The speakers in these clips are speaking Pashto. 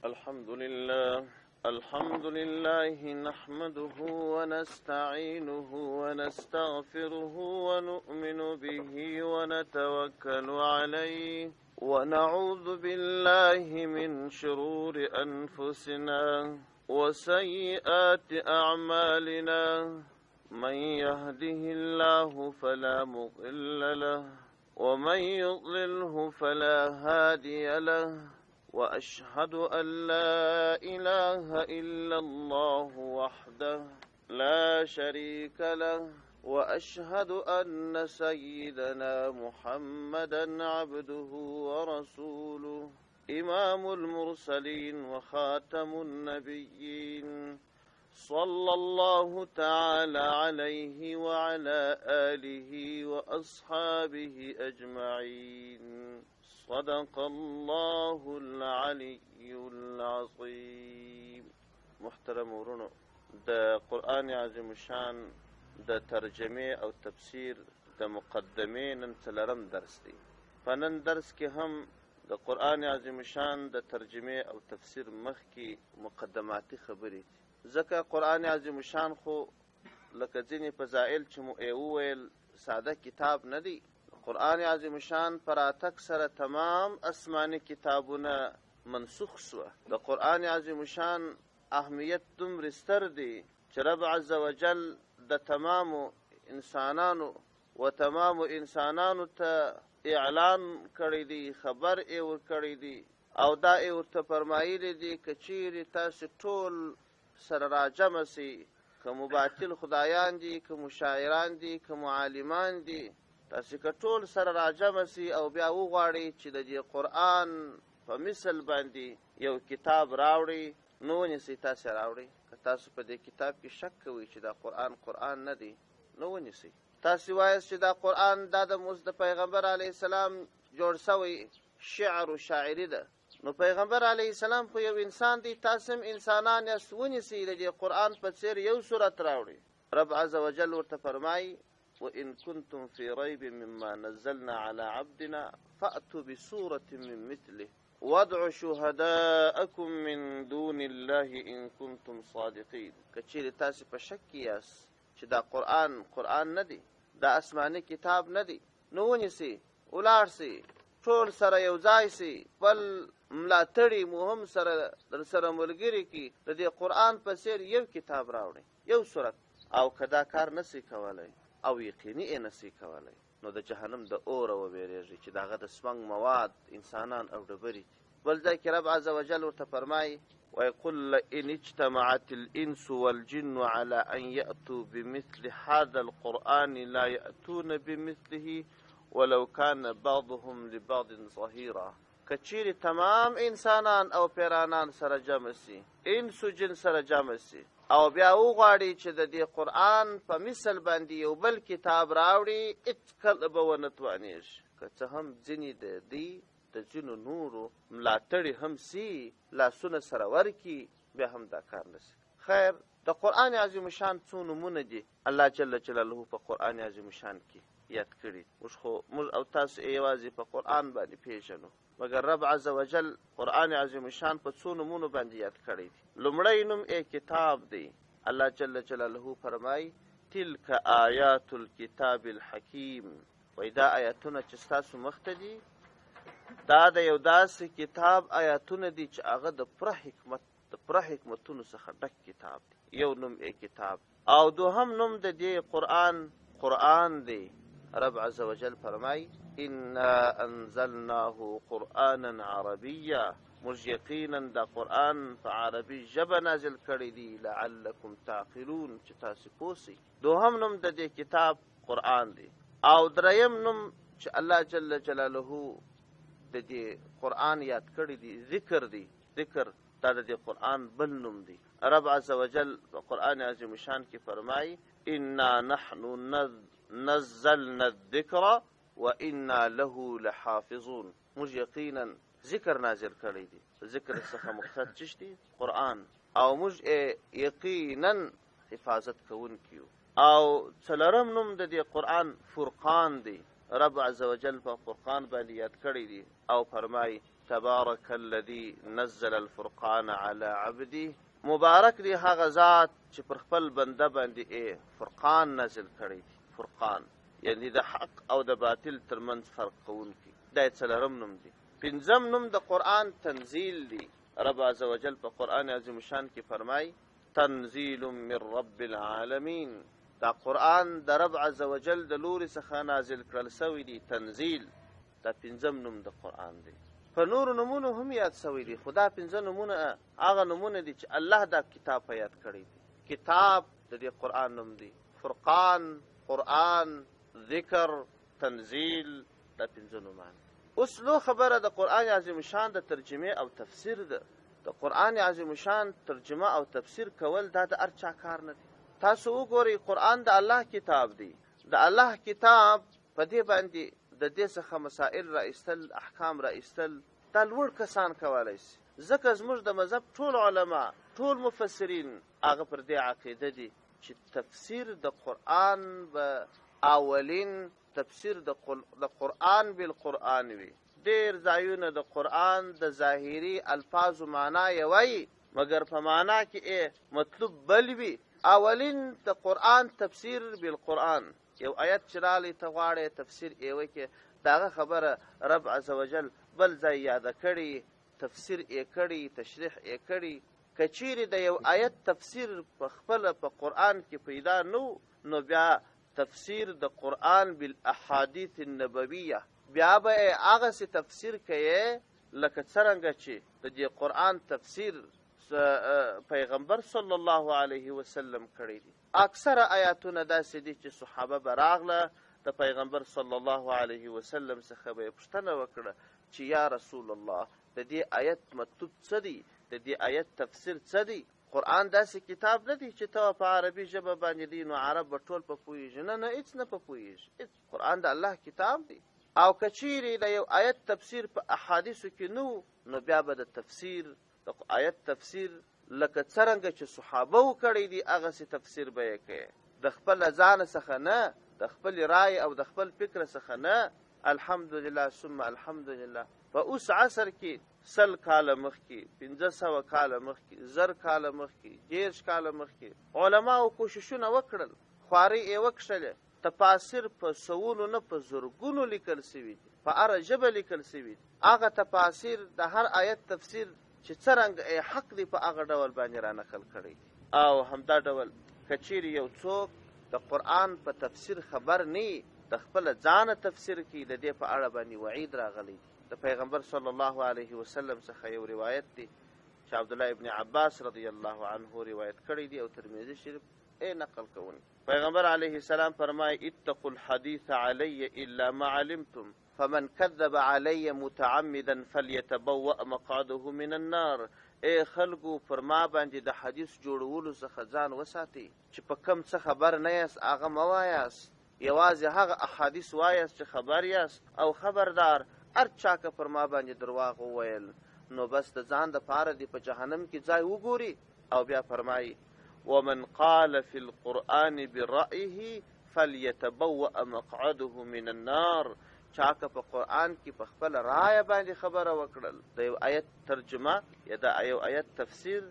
الحمد لله نحمده ونستعينه ونستغفره ونؤمن به ونتوكل عليه ونعوذ بالله من شرور أنفسنا وسيئات أعمالنا من يهده الله فلا مضل له ومن يضلله فلا هادي له وأشهد أن لا إله إلا الله وحده لا شريك له وأشهد أن سيدنا محمدا عبده ورسوله إمام المرسلين وخاتم النبيين صلى الله تعالى عليه وعلى آله وأصحابه أجمعين صدق الله العلي العظيم. محترم ورونو، د قرآن عظیم شان د ترجمه او تفسیر د مقدمه نن څلرم درس دی. په نن درس کې هم د قرآن عظیم شان د ترجمه او تفسیر مخکې مقدماتي خبرې دي، ځکه قرآن عظیم شان خو لکه ځینې فضائل چې مو وویل ساده کتاب نه دی. قرآن عظیم شان پر راتګ سره تمام آسماني کتابونه منسوخ سوه. د قرآن عظیم شان اهمیت دومره ستر دی چې رب عز وجل د تمامو انسانانو ته اعلان کړی دی، خبر یې ورکړی دی او دا یې ورته فرمایلی دی که چیرې تاسې ټول سره راجمع سي، که مباطل خدایان دي، که مشاعران دي، که معالمان دي، تاسې که ټول سره راجمع سي او بیا وغواړئ چې د دې قرآن په مثل باندې یو کتاب راوړئ، نو ونیسئ تاسې راوړئ. که تاسو په دې کتاب کې شک کوئ چې دا قرآن نه دی، نو ونیسئ. تاسې وایاست چې دا قرآن دا د پیغمبر علیه السلام جوړ سوی شعر و شاعري ده، نو پیغمبر علیه السلام خو یو انسان دی، تاسې هم انسانان یاست، ونیسئ د دې قرآن په څېر یو صورت راوړئ. رب عز وجل ورته فرمایي وإن كنتم في ريب مما نزلنا على عبدنا فأتوا بسورة من مثله وادعوا شهداءكم من دون الله إن كنتم صادقين. کچېرې تاسې په شک کې یاست چې دا قرآن نه دی، دا آسماني کتاب نه دی، نو ونیسئ، ولاړ سئ، ټول سره یو ځای سئ، بل ملاتړي مو هم در سره ملګري کړي، د دې قرآن په څېر یو کتاب راوړئ، یو صورت. او که دا کار نسئ کولی او یقیني یې نسئ کولی، نو د جهنم د اوره وبېرېږئ چې د هغه د سمنګ مواد انسانان او ډبرې دي. بل ځای کې رب عز وجل ورته فرمایي ويقول لئن اجتمعت الإنس والجن على أن يأتوا بمثل هذا القرآن لا يأتون بمثله ولو كان بعضهم لبعض ظهيرا. کچېرې تمام انسانان او پیرانان سره جمع سي، انس و جن سره جمع سي او بیا وغواړي چې د دې قرآن په مثل باندې یو بل کتاب راوړي، هېڅکله به ونه توانېږي. که څه هم ځینې د دوی د ځینو نورو ملاتړي هم سي، لاسونه سره ورکي، بیا هم دا کار نسي. خیر، د قرآن عظیم شان څو نومونه دي الله جل جلاله په قرآن عظیم شان کې یاد کړي. موږ او تاسو یوازې په قرآن باندې پیژنو، مګر رب عز وجل قرآن عظیم شان په څو نومونو باندې یاد کړی دي. لومړی نوم کتاب دی. الله جل جلاله فرمای تلک آیات الکتاب الحکیم. وای دا آیاتونه چې ستاسو مخته دي، دا د یو داسې کتاب آیاتونه دي چې هغه د پوره حکمتونو څخه ډک کتاب دی. یو نوم کتاب. او دوهم نوم د دې قرآن دی. رب عز وجل فرمای انا انزلناه قرآنا عربیا. موږ یقینا دا قرآن په عربي ژبه نازل کړی دی لعلکم تعقلون، چې تاسو پوه سئ. دوهم نوم د دې کتاب قرآن دی. او دریم نوم چې الله جل جلاله د دې قرآن یاد کړی دی ذکر دی. ذکر دا د دې قرآن بل نوم دی. رب عز وجل په قرآن عظیم شان کې فرمای انا نحن نزلنا الذکر وإنا له لحافظون. موږ یقینا ذکر نازل کړی دی. ذکر څخه مقصد څه دی؟ قرآن. او موږ یقینا حفاظت کوونکي. او څلورم نوم د دې قرآن فرقان دی. رب عز وجل په فرقان باندې یاد کړی دی او فرمای تبارك الذي نزل الفرقان على عبده، مبارک دی هغه ذات چې پر خپل بنده باندې فرقان نازل کړی دی. فرقان یعنی د حق او د باطل ترمنځ فرق کوونکی. دا څلورم نوم دی. پنځم نوم د قرآن تنزیل دی. رب عزوجل په قرآن عظیم شان کې فرمای تنزیل من رب العالمین. دا قرآن د رب عزوجل د لوري څخه نازل کړل شوی دی. تنزیل دا پنځم نوم د قرآن دی. په نور نمونه هم یاد شوی دی. خدا پنځه نمونه هغه نمونه دي چې الله دا کتاب په یاد کړی دی. کتاب د دې قرآن نوم دی. فرقان، قرآن، ذکر، تنزیل، دا پنځه نومان. اوس لو خبره د قرآن عظیم شان د ترجمه او تفسیر ده. د قرآن عظیم شان ترجمه او تفسیر کول دا د هر چا کار نه دی. تاسو وګورئ قرآن د الله کتاب دی. د الله کتاب په دې باندې د دې څخه مسائل را ایستل، احکام را ایستل، دا لوړ کسان کولی شي. ځکه زموږ د مذهب ټول علما، ټول مفسرین هغه پر دې عقیده دي چې تفسیر د قرآن به اولین تفسیر د قرآن بالقرآن وي. ډېر ځایونه د قرآن د ظاهري الفاظو معنا یې وایي مګر په معنا کې مطلوب بل وي. اولین د قرآن تفسیر بالقرآن. یو آیت چې رالی ته غواړې تفسیر یې وکړې، د هغه خبره رب عزوجل بل ځای یاده کړي، تفسیر یې کړي، تشریح یې کړي. که چیرې د یو آیت تفسیر په خپله په قرآن کې پیدا نو بیا تفسیر د قرآن بالاحادیث النبویه، بیا به یې هغسې تفسیر کوي لکه څرنګه چې د دې قرآن تفسیر پیغمبر صلی الله علیه وسلم کړی دی. اکثره آیاتونه داسې دي چې صحابه به راغله د پیغمبر صلی الله علیه وسلم څخه به یې پوښتنه وکړه چې یا رسول الله د دې آیت مطلوب څه دی، د دې آیت تفسیر څه دی. قرآن داسې کتاب نه دی چې ته په عربي ژبه باندې دی نو عرب به ټول په پوهېږي. نه هېڅ نه په پوهېږي. قرآن د الله کتاب دی. او که چیرې د یو آیت تفسیر په احادیثو کې نو بیا به د تفسیر د آیت تفسیر لکه څرنګه چې صحابه وکړی دي هغسې تفسیر به یې کوي. د خپل ځان څخه نه، د خپل رای او د خپل فکر څخه نه. الحمدلله ثم الحمدلله. په اوس عصر کې 100 کاله مخکې، 1500 کاله مخکې، 1000 کاله مخکې، 10 کاله مخکې علماو کوششونه وکړل، خوارۍ یې وکښلې. تفاسیر په سوونو نه په زرګونو لیکل سوي دي، په هره ژبه لیکل سوي دي. هغه تفاسیر د هر آیت تفسیر چې څرنګه حق دی په هغه ډول باندې را نقل کړی دی. او همدا ډول که چیرې یو څوک د قرآن په تفسیر خبر نه د خپله ځانه تفسیر کوي، د دې په اړه باندې وعید راغلی دی. د پیغمبر صلی الله علیه وسلم څخه یو روایت دی چې عبدالله ابن عباس رضی الله عنه روایت کړی دی او ترمذی شریف نقل کوي. پیغمبر علیه السلام فرمای اتقوا الحديث علی الا ما علمتم فمن كذب علی متعمدا فليتبوأ مقعده من النار. ای خلقو پر ما باندې د حدیث جوړولو څخه ځان وساتئ چې په کم څه خبر نه یاست هغه مه وایاست، یوازې هغه احادیث وایاست چې خبر یاست. او خبردار هر چا که پر ما باندې درواغ وویل نو بس د ځان دپاره دی په جهنم کې ځای وګوري. او بیا فرمایي ومن قال في القرآن برأيه فليتبوأ مقعده من النار. چا که په قرآن کې په خپل رایه باندې خبره وکړل، د یو آیت ترجمه یا د یو آیت تفسیر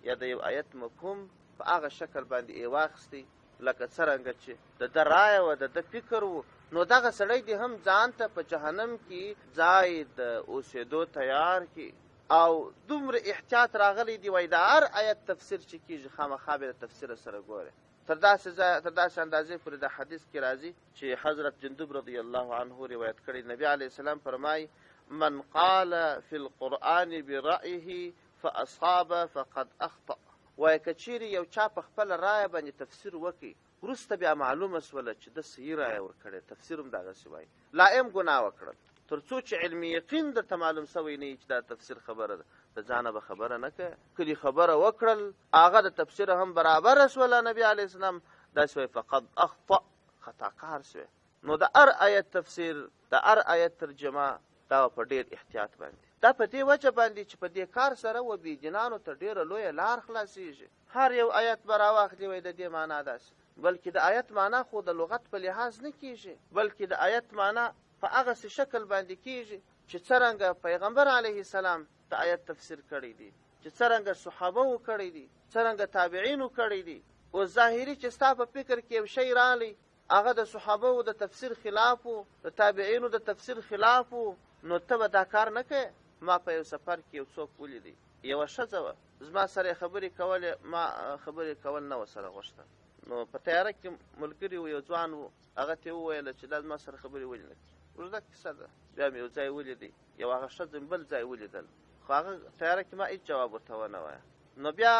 یا د یو آیت مفهوم په هغه شکل باندې یې واخیستی لکه څرنګه چې د ده رایه و، د ده فکر و، نو دغه سړی دی هم ځان ته په جهنم کې ځای د اوسېدو تیار کی. او دومره احتیاط راغلی دی وایي د هر آیت تفسیر چې کېږي خامخا به د تفسیر سره ګورې. تر داسې اندازې پورې د حدیث کې راځي چې حضرت جندب رضی الله عنه روایت کړی، نبی علیه السلام فرمایي من قال في القرآن برأيه فاصاب فقد اخطأ. وایي که چیرې یو چا په خپله رایه باندې تفسیر وکړي وروسته بیا معلومه سوله چې د صحیح رایه ورکړې، تفسیر هم دغسې وایي، لا ګناه وکړل. تر څو چې علمي یقین درته معلوم سوی نه چې دا تفسیر خبره ده، د ځانه به خبره نه کوې. کلي خبره وکړل هغه د تفسیر هم برابره سوله، نبي علیه السلام داسې وایي فقد اخطأ، خطاکار سوی. نو د هر آیت تفسیر، د هر آیت ترجمه دا په ډېر احتیاط باندې، دا په دې وجه باندې چې په دې کار سره و بېدینانو ته ډېره لویه لار خلاصېږي. هر یو آیت به راواخلي وایي د دې معنا داسې، بلکې د آیت معنا خو د لغت په لحاظ نه کېږي، بلکې د آیت معنا په هغسې شکل باندې کېږي چې څرنګه پیغمبر علیه السلام د آیت تفسیر کړی دی، چې څرنګه صحابه و کړی دی، څرنګه تابعین و کړی دی. او ظاهري چې ستا په فکر کې یو شی رالی هغه د صحابه و د تفسیر خلاف و، د تابعینو د تفسیر خلاف و، نو ته به دا کار نه کوې. ما په یو سفر کې یو څوک ولیدی، یوه ښځه وه، زما سره خبرې کولې، ما خبرې کول نه ورسره غوښتل. نو په تیاره کې ملګري و، یو ځوان و، هغه ته یې وویله چې دا زما سره خبرې ولې نه کوي. اوږده کیسه ده. بیا مې یو ځای ولیدی، یو هغه ښځه مې بل ځای ولیدل، خو هغه تیاره کې ما هېڅ جواب ورته ونه وایه. نو بیا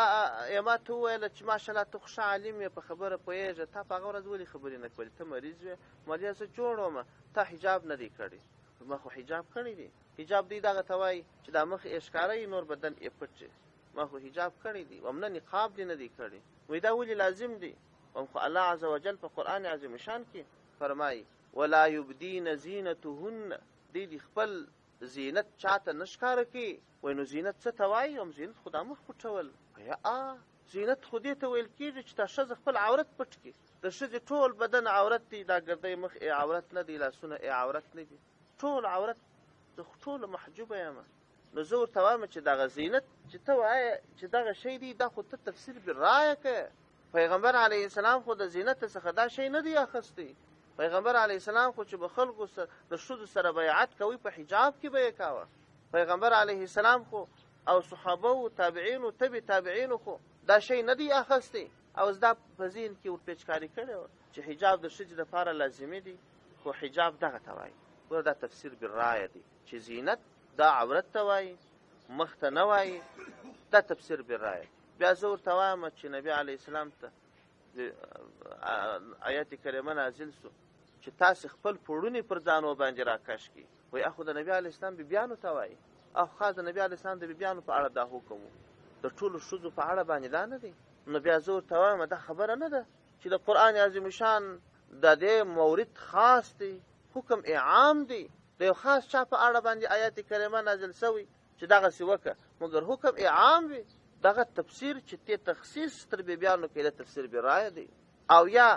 یې ما ته وویله چې ماشاءالله ته خو ښه عالم یې، په خبره پوهېږې، تا په هغه ورځ ولې خبرې نه کولې؟ ته مریض وې؟ مالیا زه جوړ وم، تا حجاب نه دی کړی. ما خو حجاب کړی دی. حجاب دی دغه ته وایي چې دا مخ یې ښکاره وي، نور بدن یې پټ وي. ما خو حجاب کړی دی، وم نه نقاب دی نه دی کړی. وایي دا ولې لازم دی؟ وم خو الله عز وجل په قرآن عظیم شان کې فرمایي ولا یبدین زینتهن، دی خپل زینت چاته نه ښکاره کوي. وایي نو زینت څه ته وایي؟ هم زینت خو دا مخ پټول. زینت خو دې ته ویل کېږي چې دا ښځه خپل عورت پټ کړي. د ښځې ټول بدن عورت دی، دا ګردۍ مخ یې عورت نه دی، لاسونه یې عورت نه دي، ټول عورت. زه خو ټوله محجوبه یم. نو زه ورته وایم چې دغه زینت چې ته وایې چې دغه شی دی، دا خو ته تفسیر بالرایه کوې. پیغمبر علیه السلام خو د زینت څخه دا شی نه دی اخیستی. پیغمبر علیه السلام خو چې به خلکو د ښځو سره بیعت کوي په حجاب کې به یې کاوه. پیغمبر علیه السلام خو او صحابه و تابعین و تبع تابعین خو دا شی نه دی اخیستی. او زدا په ذهن کې ورپېچکاري کړې وه چې حجاب د ښځې دپاره لازمي دی، خو حجاب دغه ته وایي. ګوره دا تفسیر بالرایه دی چې زینت دا عورت ته وایي، مخ ته نه وایي، دا تفسیر بالرایه. بیا زه ورته وایم چې نبي علیه السلام ته آیت کریمه نازل سو چې تاسې خپل پوړونې پر ځانو باندې راکش کړي. وایي اخو د نبي علیه السلام بیبیانو ته وایي. اخو خاص د نبي علیه السلام د بیبیانو په اړه دا حکم و، د ټولو ښځو په اړه باندې دا نه دی. نو بیا زه ورته وایم دا خبره نه ده چې د قرآن عظیم شان د دې مورد خاص دی، حکم عام دی، د یو خاص چا په اړه باندې آیات کریمه نازل شوی چې دغسې وکړه، مګر حکم عام وي. دغه تفسیر چې ته تخصیص تر بیبیانو کې د تفسیر برایه دی. او یا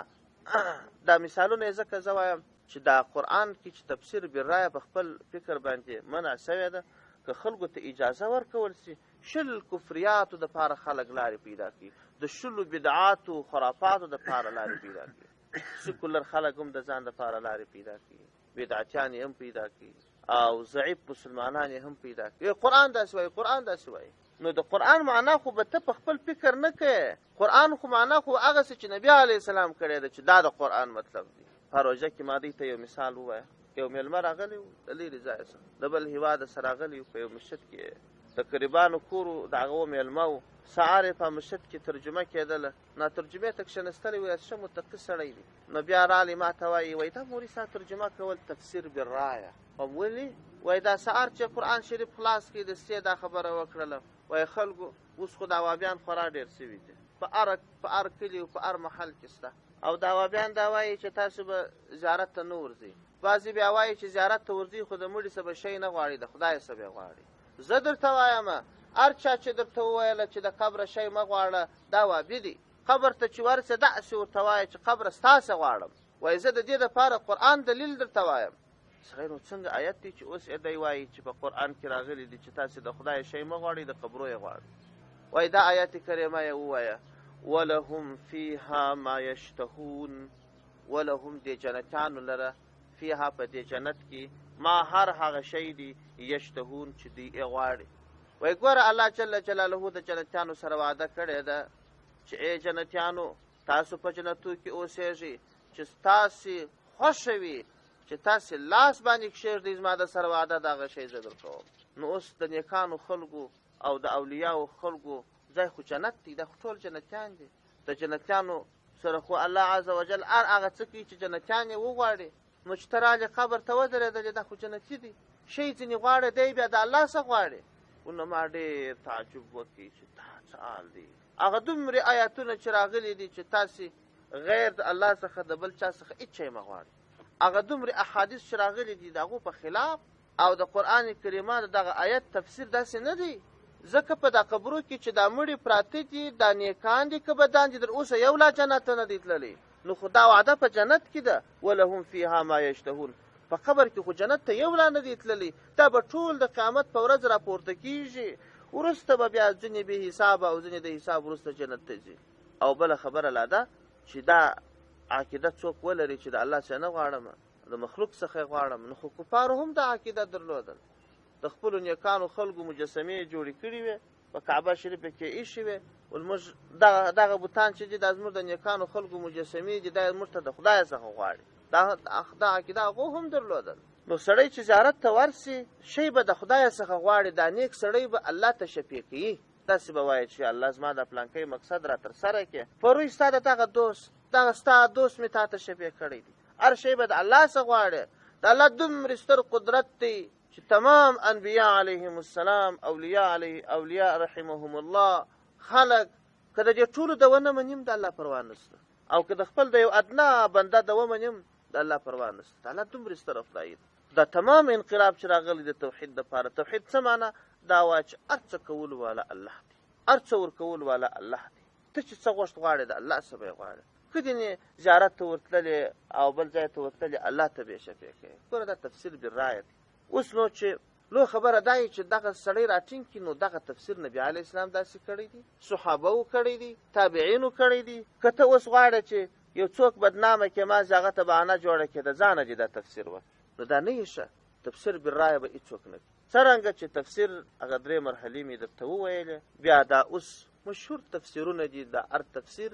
دا مثالونه یې ځکه زه وایم چې دا قرآن کې چې تفسیر برایه په خپل فکر باندې منع شوې ده، که خلکو ته اجازه ورکول شي شل کفریاتو دپاره خلک لارې پیدا کړي، د شلو بدعاتو خرافاتو دپاره لارې پیدا کړي، سیکولر خلک هم د ځان دپاره لارې پیدا کړي، بدعتیان یې هم پیدا کړي، او ضعیف مسلمانان یې هم پیدا کړي. قرآن داسې وایي، قرآن داسې وایي. نو د قرآن معنا خو به ته په خپل فکر نه کوې. قرآن خو معنا خو هغسې چې نبي علیه السلام کړی ده چې دا د قرآن مطلب دی. په روژه کې ما دوی ته یو مثال ووایه. یو میلمه راغلی و د لرې ځایه څخه، د بل هېواده څخه راغلی و، په یو مسجد کې د قریبانو کور و، د هغه میلمه و. سهار یې په مسجد کې ترجمه کېدله، ناترجمې ته کښېنستلی و، ښه متقي سړی دی. نو بیا رالی ما ته وایي وایي دا موري ستا ترجمه کول تفسیر بالرایه. هم ولې؟ وایي دا سهار چې قرآن شریف خلاص کړي د سې دا خبره وکړله. وایي خلکو اوس خو دعوابیان خورا ډېر سوي دي په هر کلي او په هر محل کې شته. او دعوابیان دا وایي چې تاسو به زیارت ته نه ورځئ. بعضې بیا وایي چې زیارت ته ورځئ خو د مړي څه به شی نه غواړي، د خدای څه به غواړي. زه درته وایم هر چا چې درته وویله چې د قبره شی مه غواړه دا وابي دي. قبر ته چې ورسې داسې ورته وایه چې قبره ستاسې غواړم. وایي زه د دې دپاره قرآن دلیل درته وایم. سړی نو څنګه آیت دی چې اوس یې دی وایي چې په قرآن کې راغلی دی چې تاسې د خدای شی مه غواړئ، د قبرو یې غواړئ. وایي دا آیت کریمه یې ووایه ولهم فیها ما یشتهون، ولهم دې جنتیانو لره فیها په دې جنت کې ما هر هغه شی دی یشتهون چې دوی یې غواړي. وایي ګوره الله جل جلاله د جنتیانو سره وعده کړې ده چې ای جنتیانو تاسو په جنتو کې اوسېږئ چې ستاسې خوښه وي، چې تاسې لاس باندې کښېږدئ زما د سره وعده دغه شی زه درکوم. نو اوس د نیکانو خلکو او د اولیاو خلکو ځای خو جنت دی، دا خو ټول جنتیان دي. د جنتیانو سره خو الله عز وجل هر هغه څه کوي چې جنتیان یې وغواړي. نو چې ته رالې قبر ته ودرېدلې دا خو جنتي دی. شی ځینې غواړي دی بیا د الله څه غواړي. نو ما ډېر تعجب وکړي چې دا څه حال دی. هغه دومرې آیاتونه چې راغلي دي چې تاسې غیر د الله څخه د بل چا څخه هېڅ شی مه غواړئ. هغه دومرې احادیث چې راغلي دي د هغو په خلاف او د قرآن کریمه د دغه آیت تفسیر داسې نه دی. ځکه په دا قبرو کې چې دا مړي پراته دي دا نیکان دي که بدان دي، تر اوسه یو لا جنت ته نه دی تللی. نو خو دا وعده په جنت کې ده ولهم فیها ما یشتهون. په قبر کې خو جنت ته یو لا نه دی تللی، دا به ټول د قیامت په ورځ راپورته کېږي، وروسته به بیا ځینې بې حسابه او ځینې د حساب وروسته جنت ته ځي. او بله خبره لا ده چې دا عقیده څوک ولري چې د الله څخه نه غواړم د مخلوق څخه غواړم، نو خو کفارو هم دا عقیده درلودل، د خپلو نیکانو خلکو مجسمې جوړې کړي وې، په کعبه شریفه کې ایښې وې، زموږ دغه بوتان چې دي دا زموږ د نیکانو خلکو مجسمې دي، دا زموږ ته د خدای څخه غواړي، دا عقیده هغو هم درلودل. نو سړی چې زیارت ته ورسي شی به د خدای څخه غواړي، دا نیک سړی به الله ته شفیع کوي، داسې به وایي چې الله زما د پلانکۍ مقصد را ترسره کړي، پروی ستا د دغه دوست، دغه ستا دوست مې تا ته شفیع کړی دی. هر شی به د الله څخه غواړي. د الله دومره ستر قدرت دی چې تمام انبیاء علیهم السلام، اولیاء رحمهم الله، خلق که د دې ټولو د ونه منیم د الله پروا نشته، او که د خپل د یو ادنا بنده د ومنیم د الله پروا نشته. د الله دومره ستر خدای دی. دا تمام انقلاب چې راغلی د توحید دپاره. توحید څه معنا؟ دا وایي چې هر څه کولو والا الله دی، هر څه ورکولو والا الله دی. ته چې څه غوښت غواړې د الله څه به یې غواړې. که دې زیارت ته ورتللې او بل ځای ته ورتللې، الله ته به یې شفیع کوې. ګوره دا تفسیر بالرایه دی. اوس نو چې لو خبره دا یي چې دغه سړی راټینګ کړي، نو دغه تفسیر نبي علیه السلام داسې کړی دي، صحابهو کړی دي، تابعینو کړی دي. که ته اوس غواړې چې یو څوک بدنامه کې ما هغه ته بهانه جوړه کړې د ځانه دې دا تفسیر وکړي، نو دا نه یې ښه. تفسیر بالرایه به هېڅوک نه کوي. څرنګه چې تفسیر هغه 3 مرحلې مې درته وویلې، بیا دا اوس مشهور تفسیرونه دي، دا هر تفسیر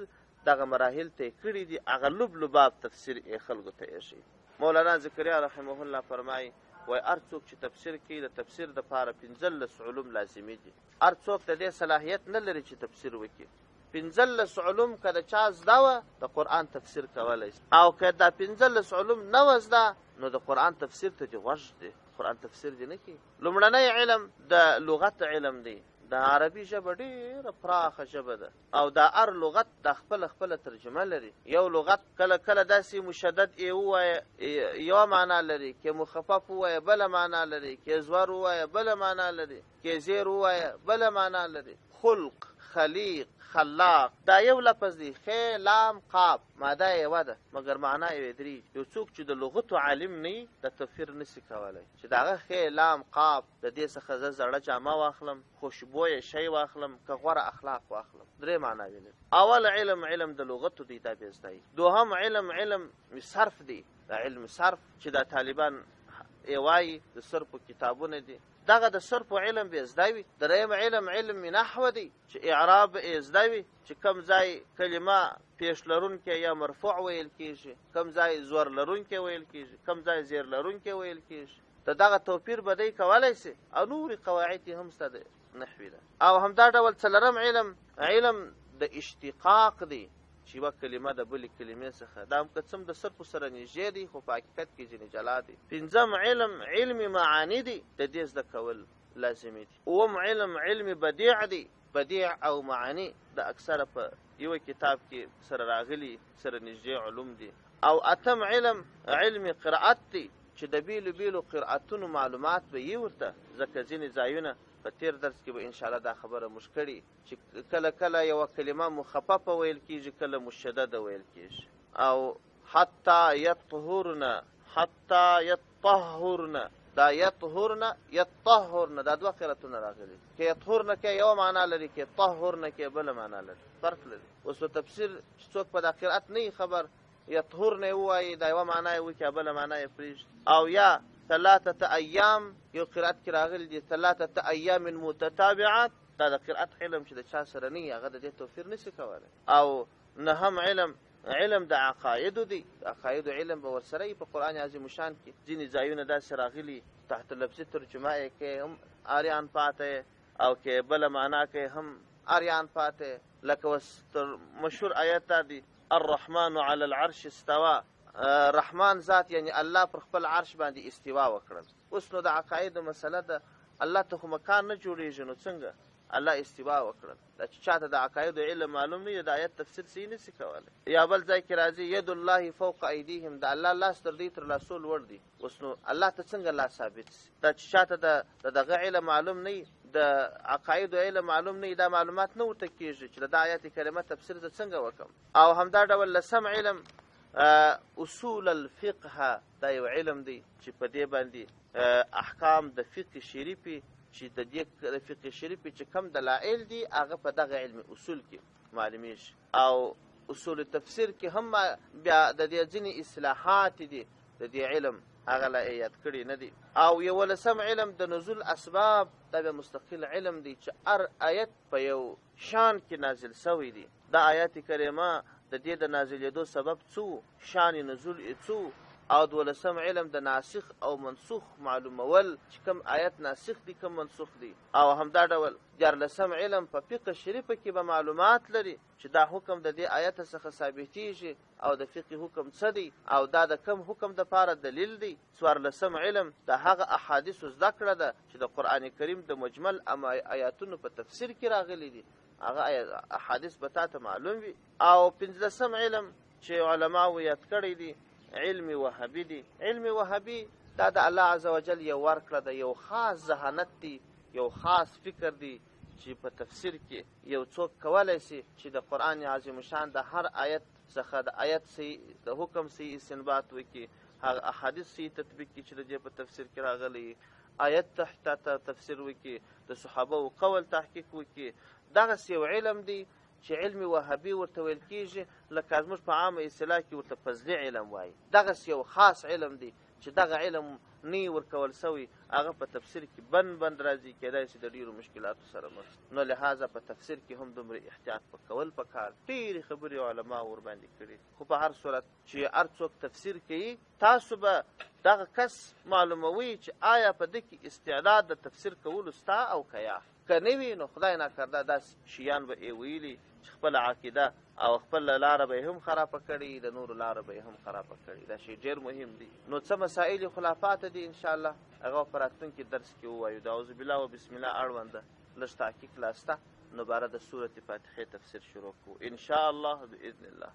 دغه مراحل ته یې کړي دي، هغه لباب تفسیر یې خلکو ته ایښی. مولانا ذکریا رحمه الله فرمایي وایي هر څوک چې تفسیر کوي د تفسیر دپاره 15 علوم لازمي دي. هر څوک د دې صلاحیت نه لري چې تفسیر وکړي. 15 علوم که د چا زده وه د قرآن تفسیر کولی شي، او که دا 15 علوم نه وه زده نو د قرآن تفسیر ته دې غوږ دی، قرآن تفسیر دې نه کوي. لومړنی علم د لغت علم دی. د عربي ژبه ډېره پراخه ژبه ده، او دا هر لغت د خپله ترجمه لري. یو لغت کله کله داسې مشدد یې ووایه یوه معنا لري، که مخفف ووایه بله معنا لري، که زور ووایه بله معنا لري، که زیر ووایه بله معنا لري. خلق، خلیق، خلاق دا یو لفظ دی. خ لام قاف ماده یوه ده مګر معنا یې درې. یو څوک چې د لغتو عالم نه د تفسیر نشي کولی چې د هغه خ لام قاف د دې څخه زه زړه جامه واخلم، خوشبویه شی واخلم، که غوره اخلاق واخلم. 3 معناوې لري. اول علم د لغتو دی، دا به زده وي. دوهم علم صرف دی، دا علم صرف چې دا طالبان یې وایي د صرفو کتابونه دي، دغه د صرف علم به زده وي. دریم علم نحو دی چې اعراب یې زده وي، چې کم ځای کلمه پیش لرونکی یا مرفوع ویل کېږي، کم ځای زور لرونکی ویل کېږي، کم ځای زیر لرونکی ویل کېږي. د دغه توپیر به دی کولی سي، او نورې قواعد هم سته د نحوي ده. او همدا ډول څلرم علم د اشتقاق دی چې یوه کلمه د بلې کلمې څخه، دا هم که څه د صرفو سره نږدې دی خو په حقیقت کې ځینې جلا دی. 5م علم معانی دی، د دې زده کول لازمي دي. اووم علم بدیع دی، بدیع او معانی د اکثره په یوه کتاب کې سره راغلي، سره نږدې علوم دي. او 8م علم قرائت دی چې د بیلو قرائتونو معلومات به یې ورته، ځکه ځینې ځایونه په تیر درس کې به انشاءالله دا خبره موږ کړي چې کله یوه کلمه مخففه ویل کېږي، کله مشدده ویل کېږي. او حتی یطهرن دا یطهرن دا 2 قراتونه راغلي. که یطهرن کې یوه معنا لري، که طهرن کې بله معنا لري، فرق لري. اوس په تفسیر چې څوک په دا قرات نه خبر، یطهرن یې ووایي دا یوه معنا یې وکړي، بله معنا یې پرېږدي. او یا 3 ایام یو قرات کې راغلي دي، 3 ایام متتابعات، دا د قرات علم چې د چا سره نه وي هغه د دې توفیر نشي کولی. او 9م علم د عقایدو دی، عقایدو علم به ورسره وي. په قرآن عظیم شان کې ځینې ځایونه داسې راغلي تحت لفظي ترجمه یې کې هم آریان پاته، او کې بله معنا کې هم آریان پاته. لکه اوس مشهور آیت دا دی الرحمن علی العرش استوا، رحمان ذات یعنی الله پر خپل عرش باندې استوا وکړل. اوس نو د عقایدو مسله ده، الله ته خو مکان نه جوړېږي، نو څنګه الله استوا وکړل؟ دا چې چاته د عقایدو علم معلوم نه وي د آیت تفسیر صحیح نشي کولی. یا بل ځای کې راځي ید الله فوق ایدیهم، د الله لاس تر دوی تر لاسو لوړ دی. اوس نو الله ته څنګه لاس ثابت سي؟ دا چې چاته د دغه علم معلوم نه وي، د عقایدو علم معلوم نه وي، دا معلومات نه ورته کېږي چې د آیت کریمه تفسیر زه څنګه وکړم. او همدا ډول 10م اصول الفقه دا یو علم دی چې په دې باندې احکام د فقه شریفي چې د دې فقه شریفي چې کم دلایل دي هغه په دغه علم اصول کې معلومیږي. او اصول تفسیر کې هم بیا د دې ځینې اصلاحات دي د دې علم هغه لا یاد کړي نه دي. او یولسم علم د نزول اسباب دا به مستقل علم دی چې هر آیت په یو شان کې نازل شوی دی. دا آیات کریمه د دې د نازلېدو سبب څو، شان نزول څو، او دولسم علم د ناسخ او منسوخ معلومول چې کوم آیت ناسخ دي کوم منسوخ دي. او همدا ډول دیارلسم علم په فقه شریفه کې به معلومات لري چې دا حکم د دې آیت څخه ثابتېږي او د فقه حکم څه دی او دا د کم حکم دپاره دلیل دی. څوارلسم علم د هغه احادیثو زده کړه ده چې د قرآن کریم د مجمل آیاتونو په تفسیر کې راغلي دي، هغه احادیث به تا ته معلوم وي. او پنځلسم علم چې علماو یاد کړی دي علم وهابي دی. علم وهابي دا د الله عزوجل یو ورکړه ده، یو خاص ذهانت دی، یو خاص فکر دی چې په تفسیر کې یو څوک کولی شي چې د قرآن عظیم شان د هر آیت څخه د آیت صحیح د حکم صحیح استنباط وکړي، هغه احادیث صحیح تطبیق کړي چې د دې په تفسیر کې راغلي، آیت تحت تفسیر وکړي، د صحابه قول تحقیق وکړي. دغسې یو علم دی چې علم وهابي ورته ویل کېږي، لکه زموږ په عامه اصطلاح کې ورته فضلي علم وایي. دغسې یو خاص علم دی چې دغه علم نه ورکول سوی، هغه په تفسیر کې بند راځي، کېدای شي د ډېرو مشکلاتو سره مخ. نو لهذا په تفسیر کې هم دومره احتیاط کول پکار. ډېرې خبرې علما ورباندې کړي، خو په هر صورت چې هر څوک تفسیر کوي تاسو به دغه کس معلوموي چې آیا په دې کې استعداد د تفسیر کولو ستا او که یا که نه وي، نو خدای ناکرده داسې شیان به یې ویلي چې خپله عقیده او خپل لاره به هم خرابه کړي، د نورو لاره به هم خرابه کړي. دا شی ډېر مهم دی. نو څه مسائل خلافات دي انشاءالله هغه په راتلونکي درس کې ووایو. د اعوذ بالله و بسم الله اړونده لږ تحقیق لاسته نو باره د سورة فاتحې تفسیر شروع کوو انشاءالله باذن الله.